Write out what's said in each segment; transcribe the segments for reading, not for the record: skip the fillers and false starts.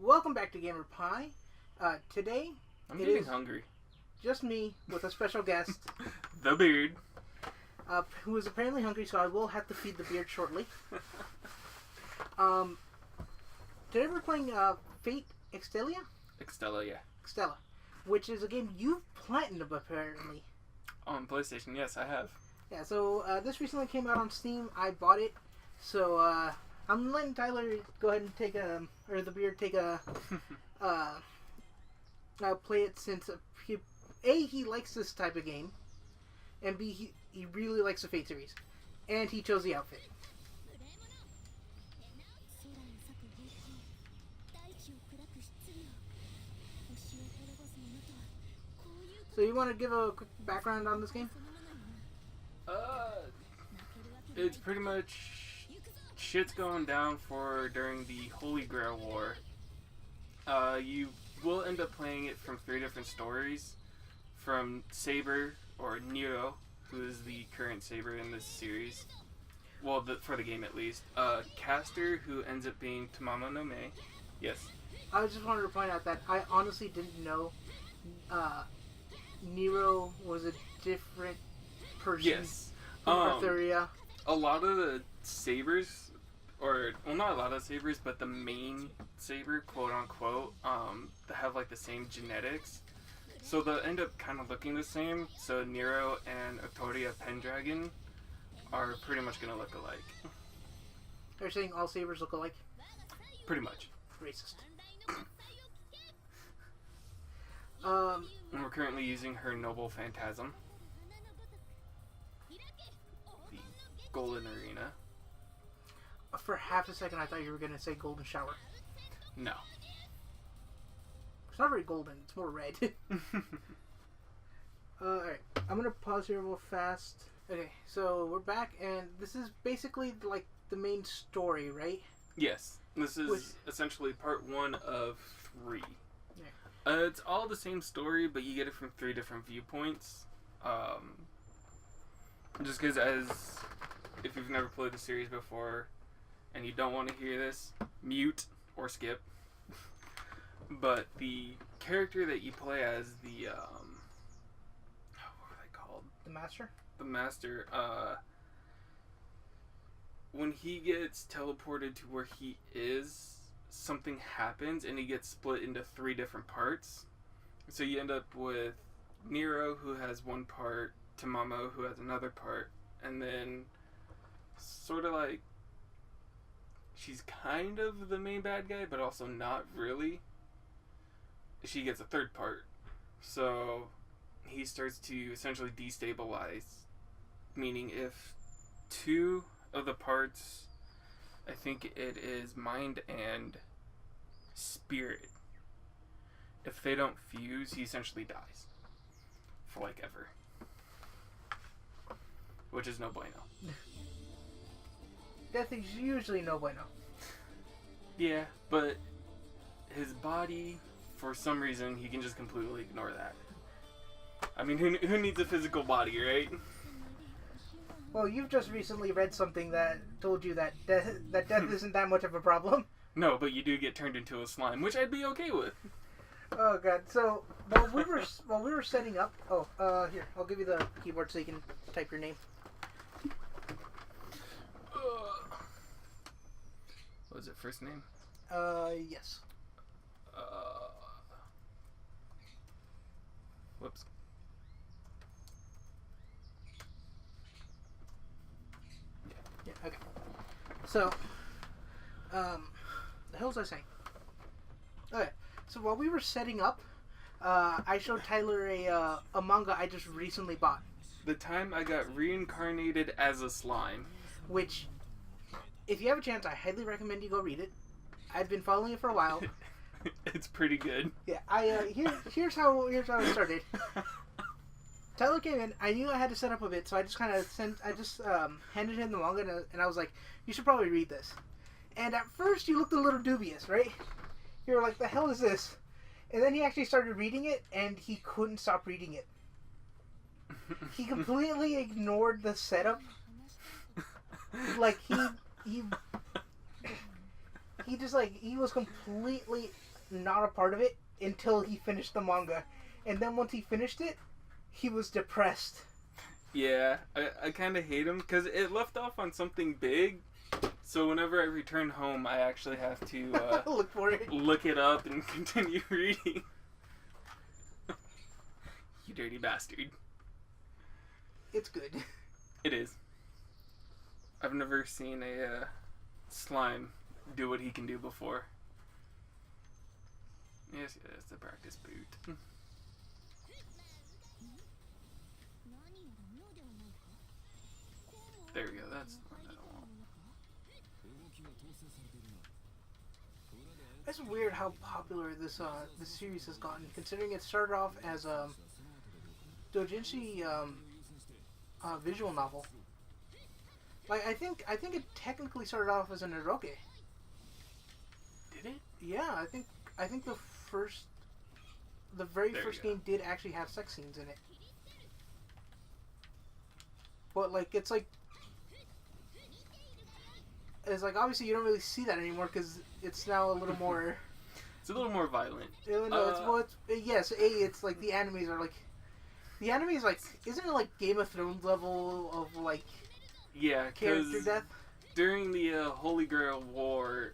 Welcome back to Gamer Pie. Today, I'm getting hungry. Just me with a special guest, The Beard. Who is apparently hungry, so I will have to feed the beard shortly. Today we're playing Fate Extella? Extella, yeah. Extella, which is a game you've platinumed apparently. On PlayStation, yes, I have. Yeah, so this recently came out on Steam. I bought it, so I'm letting Tyler go ahead and take or the beard take a play it since he likes this type of game, and B, he really likes the Fate series, and he chose the outfit. So you want to give a quick background on this game? It's pretty much shit's going down during the Holy Grail War. You will end up playing it from 3 different stories. From Saber, or Nero, who is the current Saber in this series. Well, for the game at least. Caster, who ends up being Tamamo no Mei. Yes. I just wanted to point out that I honestly didn't know Nero was a different person. Yes. From Arthuria. A lot of the Sabers, not a lot of Sabers, but the main Saber, quote unquote, that have like the same genetics. So they'll end up kind of looking the same. So Nero and Arthuria Pendragon are pretty much going to look alike. They're saying all Sabers look alike? Pretty much. Racist. And we're currently using her Noble Phantasm. The Golden Arena. For half a second I thought you were going to say Golden Shower. No. It's not very golden, it's more red. Alright, I'm going to pause here real fast. Okay, so we're back, and this is basically like the main story, right? Yes. This is essentially part 1 of 3. Yeah. It's all the same story, but you get it from 3 different viewpoints. Just because if you've never played the series before, and you don't want to hear this, mute or skip. But the character that you play as what were they called? The Master? The Master, when he gets teleported to where he is, something happens and he gets split into 3 different parts. So you end up with Nero, who has one part, Tamamo, who has another part, and then sort of like she's kind of the main bad guy, but also not really. She gets a 3rd part. So he starts to essentially destabilize, meaning if 2 of the parts, I think it is mind and spirit, if they don't fuse, he essentially dies for like ever, which is no bueno. Death is usually no bueno. Yeah, but his body, for some reason, he can just completely ignore that. I mean, who needs a physical body, right? Well, you've just recently read something that told you that death isn't that much of a problem. No, but you do get turned into a slime, which I'd be okay with. Oh god! So while we were setting up, here, I'll give you the keyboard so you can type your name. What was it? First name? Yes. Whoops. Yeah. Okay. So, the hell was I saying? Okay. So while we were setting up, I showed Tyler a manga I just recently bought. The time I got reincarnated as a slime. Which, if you have a chance, I highly recommend you go read it. I've been following it for a while. It's pretty good. Yeah, here's how it started. Tyler came in. I knew I had to set up a bit, so I just handed him the manga, and I was like, "You should probably read this." And at first, you looked a little dubious, right? You were like, "The hell is this?" And then he actually started reading it, and he couldn't stop reading it. He completely ignored the setup. Like he just like he was completely not a part of it until he finished the manga. And then once he finished it, he was depressed. Yeah, I kind of hate him because it left off on something big. So whenever I return home, I actually have to Look for it. look it up and continue reading. You dirty bastard. It's good. It is. I've never seen a slime do what he can do before. Yes, the practice boot. There we go, that's the one that I want. It's weird how popular this series has gotten, considering it started off as a doujinshi visual novel. Like I think it technically started off as an eroge. Did it? Yeah, I think the very There first you go. game did actually have sex scenes in it. But like it's like obviously you don't really see that anymore because it's now a little more. It's a little more violent. No, it's like the animes are like. The anime is like, isn't it like Game of Thrones level of like Yeah, character because death? during the Holy Grail War,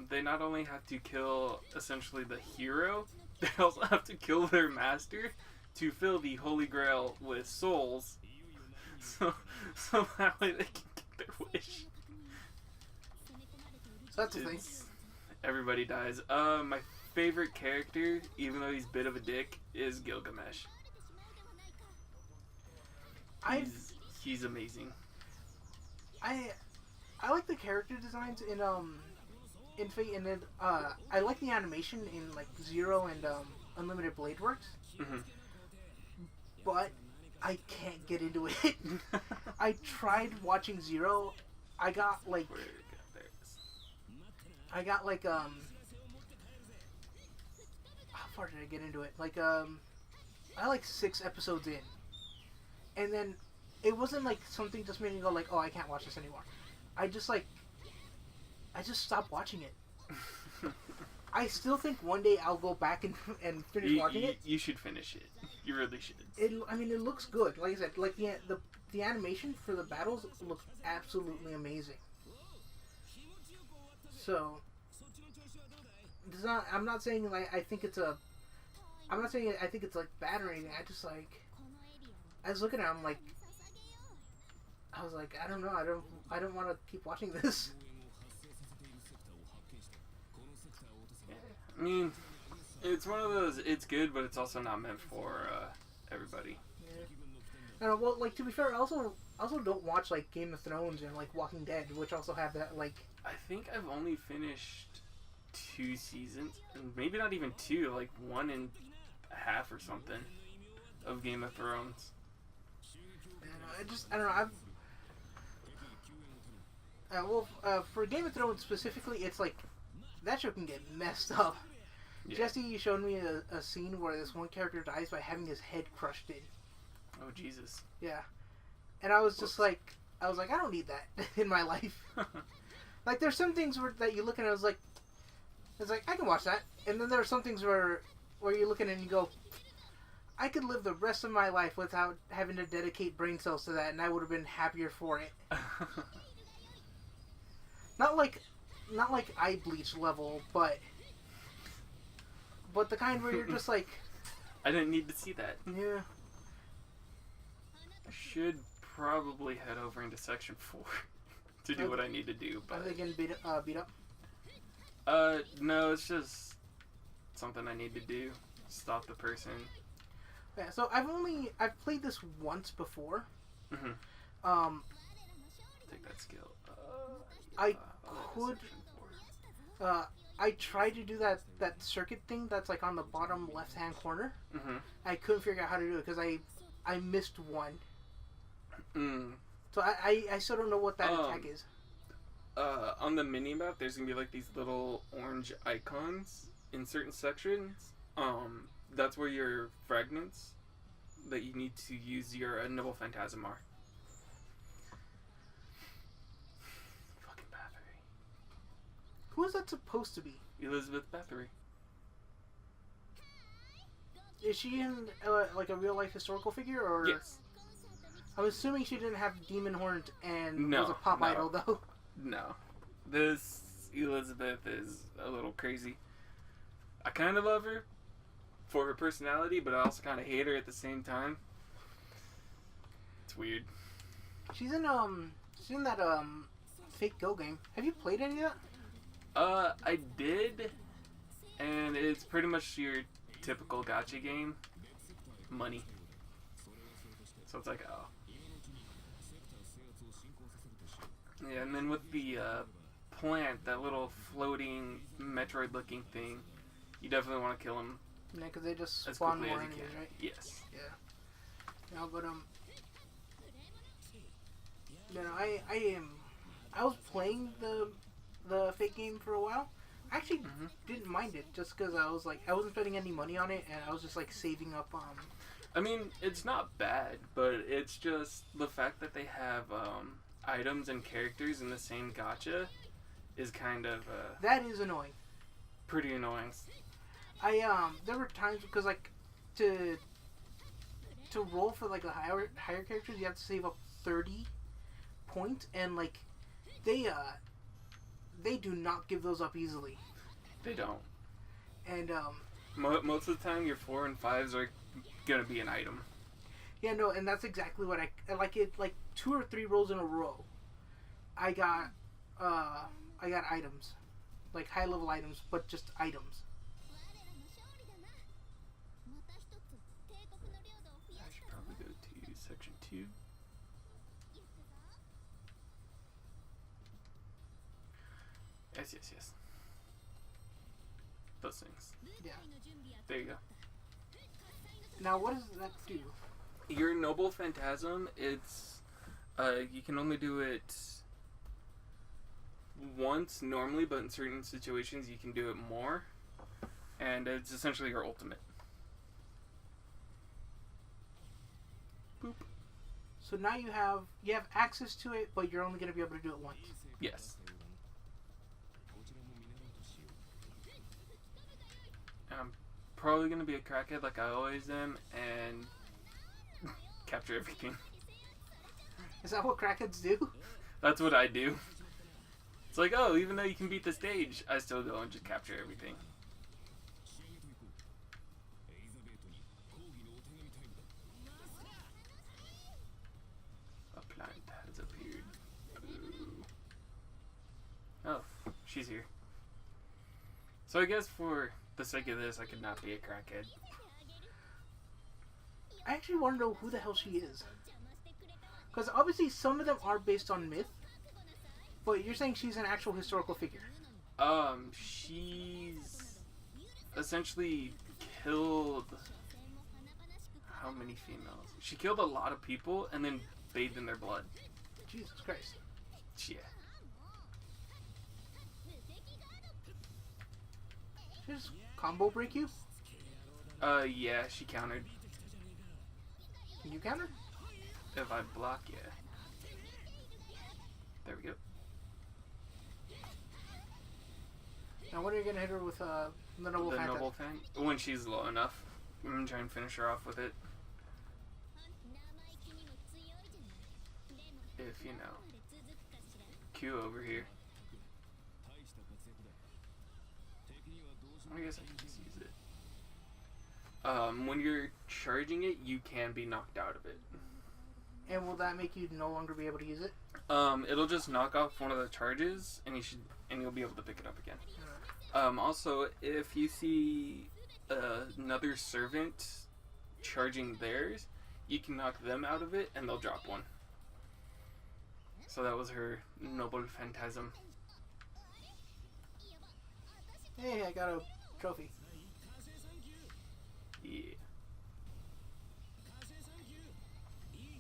they not only have to kill essentially the hero, they also have to kill their master to fill the Holy Grail with souls. So that way they can get their wish. So that's the thing. Everybody dies. My favorite character, even though he's a bit of a dick, is Gilgamesh. He's amazing. I like the character designs in Fate, and then I like the animation in like Zero and Unlimited Blade Works, but I can't get into it. I tried watching Zero. I got like how far did I get into it? Like I like 6 episodes in, and then it wasn't like something just made me go like, oh, I can't watch this anymore. I just stopped watching it. I still think one day I'll go back and finish watching it. You should finish it. You really should. It looks good. Like I said, like the animation for the battles looks absolutely amazing. So, I'm not saying like I think it's like bad or anything. I just like, I was looking at him like, I was like, I don't know, I don't want to keep watching this. I mean, it's one of those. It's good, but it's also not meant for everybody. Yeah. And well, like to be fair, I also don't watch like Game of Thrones and like Walking Dead, which also have that like. I think I've only finished 2 seasons, and maybe not even 2, like 1.5 or something, of Game of Thrones. I don't know. For Game of Thrones specifically, it's like that show can get messed up. Yeah. Jesse, you showed me a scene where this one character dies by having his head crushed in. Oh Jesus! Yeah, and I was just like, I don't need that in my life. Like, there's some things that you look at and it's like I can watch that, and then there are some things where you look at it and you go, I could live the rest of my life without having to dedicate brain cells to that, and I would have been happier for it. Not like eye bleach level, but the kind where you're just like, I didn't need to see that. Yeah. I should probably head over into section 4 to do what I need to do. But are they getting beat up? No, it's just something I need to do. Stop the person. Yeah. So I've played this once before. Mm-hmm. Take that skill. I tried to do that circuit thing that's like on the bottom left hand corner. Mm-hmm. I couldn't figure out how to do it because I missed one. Mm. So I still don't know what that attack is. On the mini map, there's gonna be like these little orange icons in certain sections. That's where your fragments that you need to use your Noble Phantasm are. Who is that supposed to be? Elizabeth Bathory. is she in like a real life historical figure or? Yes. I'm assuming she didn't have demon horns and No, was a pop no. idol though. No. This Elizabeth is a little crazy. I kind of love her for her personality, but I also kind of hate her at the same time. It's weird. She's in that fake Go game. Have you played any of that? I did, and it's pretty much your typical gacha game. Money. So it's like, oh. Yeah, and then with the plant, that little floating Metroid-looking thing, you definitely want to kill him. Yeah, because they just as spawn quickly more as you enemies, can. right? Yes. Yeah. No, but you know, I was playing the fake game for a while. I actually didn't mind it just because I was like I wasn't spending any money on it and I was just like saving up. I mean, it's not bad, but it's just the fact that they have items and characters in the same gacha is kind of that is annoying. Pretty annoying. There were times because like to roll for like a higher characters you have to save up 30 points and like they do not give those up easily. They don't. And most of the time your 4 and 5s are gonna be an item. Yeah, no, and that's exactly what I like. It like 2 or 3 rolls in a row. I got items, like high level items, but just items. I should probably go to section 2. Yes. Those things. Yeah. There you go. Now, what does that do? Your Noble Phantasm, it's you can only do it once normally, but in certain situations you can do it more, and it's essentially your ultimate. Boop. So now you have access to it, but you're only going to be able to do it once. Yes. I'm probably going to be a crackhead like I always am and capture everything. Is that what crackheads do? That's what I do. It's like, oh, even though you can beat the stage, I still go and just capture everything. A plant has appeared. Ooh. Oh, she's here. So I guess for the sake of this, I could not be a crackhead. I actually want to know who the hell she is. Because obviously some of them are based on myth, but you're saying she's an actual historical figure. She's essentially killed how many females? She killed a lot of people and then bathed in their blood. Jesus Christ. Yeah. She just combo break you? Yeah, she countered. Can you counter? If I block, yeah. There we go. Now when are you going to hit her with the Noble Phantasm? Noble Fan? When she's low enough. I'm going to try and finish her off with it. If, you know. Q over here. I guess I can just use it. When you're charging it, you can be knocked out of it. And will that make you no longer be able to use it? It'll just knock off one of the charges, and you'll be able to pick it up again. Also, if you see another servant charging theirs, you can knock them out of it, and they'll drop one. So that was her Noble Phantasm. Hey, I got a trophy. Yeah.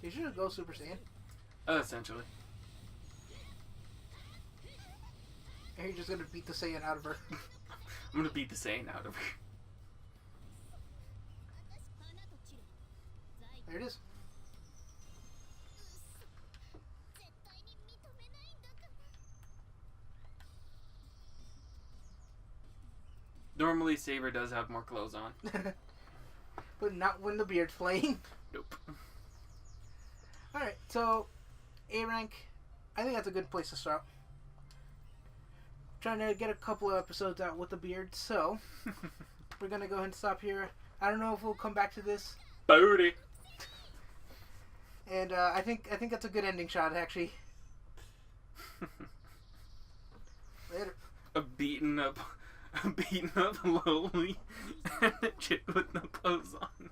You should go Super Saiyan. Essentially. And you're just gonna beat the Saiyan out of her. I'm gonna beat the Saiyan out of her. There it is. Normally, Saber does have more clothes on. but not when the beard's playing. Nope. Alright, so A rank, I think that's a good place to start. Trying to get a couple of episodes out with the beard, so we're gonna go ahead and stop here. I don't know if we'll come back to this. Booty. And I think that's a good ending shot, actually. Later. A beaten up lowly and a chick with no clothes on.